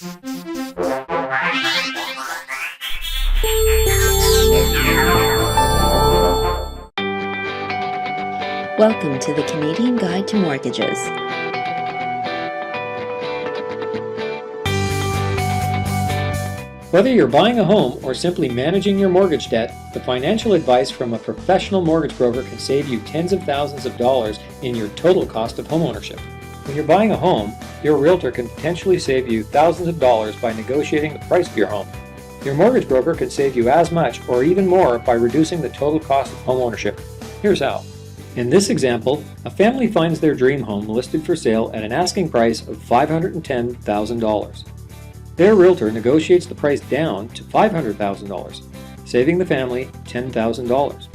Welcome to the Canadian Guide to Mortgages. Whether you're buying a home or simply managing your mortgage debt, the financial advice from a professional mortgage broker can save you tens of thousands of dollars in your total cost of homeownership. When you're buying a home, your realtor can potentially save you thousands of dollars by negotiating the price of your home. Your mortgage broker can save you as much or even more by reducing the total cost of homeownership. Here's how. In this example, a family finds their dream home listed for sale at an asking price of $510,000. Their realtor negotiates the price down to $500,000, saving the family $10,000.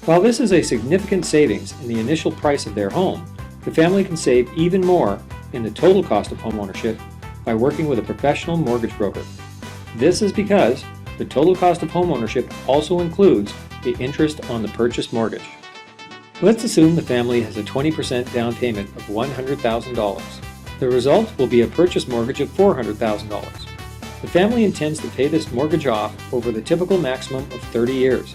While this is a significant savings in the initial price of their home, the family can save even more in the total cost of homeownership by working with a professional mortgage broker. This is because the total cost of homeownership also includes the interest on the purchase mortgage. Let's assume the family has a 20% down payment of $100,000. The result will be a purchase mortgage of $400,000. The family intends to pay this mortgage off over the typical maximum of 30 years.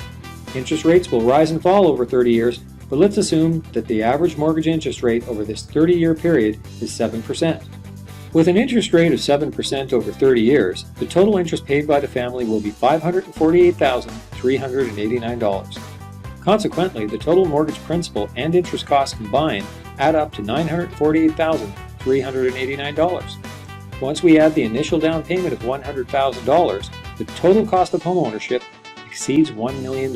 Interest rates will rise and fall over 30 years, but let's assume that the average mortgage interest rate over this 30-year period is 7%. With an interest rate of 7% over 30 years, the total interest paid by the family will be $548,389. Consequently, the total mortgage principal and interest costs combined add up to $948,389. Once we add the initial down payment of $100,000, the total cost of homeownership exceeds $1 million,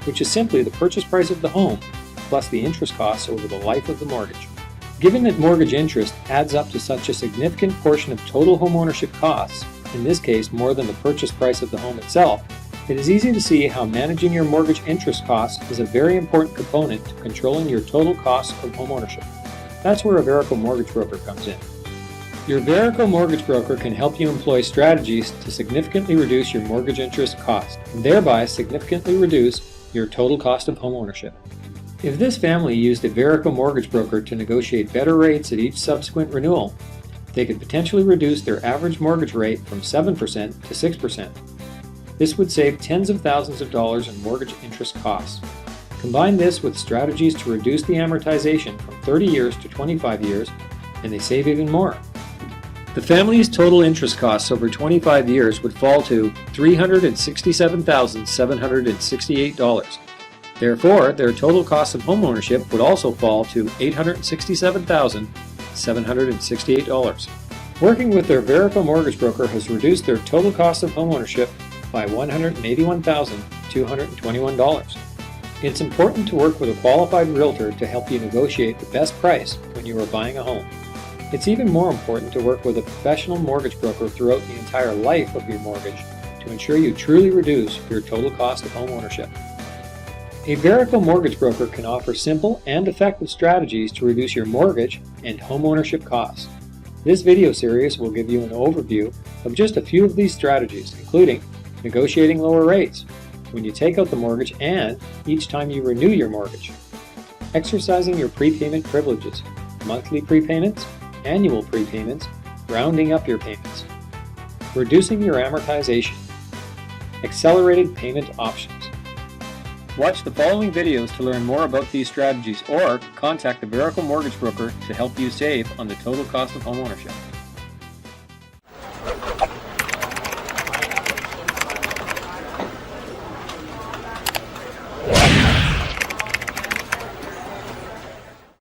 which is simply the purchase price of the home plus the interest costs over the life of the mortgage. Given that mortgage interest adds up to such a significant portion of total homeownership costs, in this case more than the purchase price of the home itself, it is easy to see how managing your mortgage interest costs is a very important component to controlling your total cost of homeownership. That's where a Verico mortgage broker comes in. Your Verico mortgage broker can help you employ strategies to significantly reduce your mortgage interest cost, and thereby significantly reduce your total cost of homeownership. If this family used a Verico mortgage broker to negotiate better rates at each subsequent renewal, they could potentially reduce their average mortgage rate from 7% to 6%. This would save tens of thousands of dollars in mortgage interest costs. Combine this with strategies to reduce the amortization from 30 years to 25 years, and they save even more. The family's total interest costs over 25 years would fall to $367,768. Therefore, their total cost of homeownership would also fall to $867,768. Working with their Verico mortgage broker has reduced their total cost of homeownership by $181,221. It's important to work with a qualified realtor to help you negotiate the best price when you are buying a home. It's even more important to work with a professional mortgage broker throughout the entire life of your mortgage to ensure you truly reduce your total cost of homeownership. A Verico mortgage broker can offer simple and effective strategies to reduce your mortgage and homeownership costs. This video series will give you an overview of just a few of these strategies, including negotiating lower rates when you take out the mortgage and each time you renew your mortgage, exercising your prepayment privileges, monthly prepayments, annual prepayments, rounding up your payments, reducing your amortization, accelerated payment options. Watch the following videos to learn more about these strategies or contact the Verico mortgage broker to help you save on the total cost of homeownership.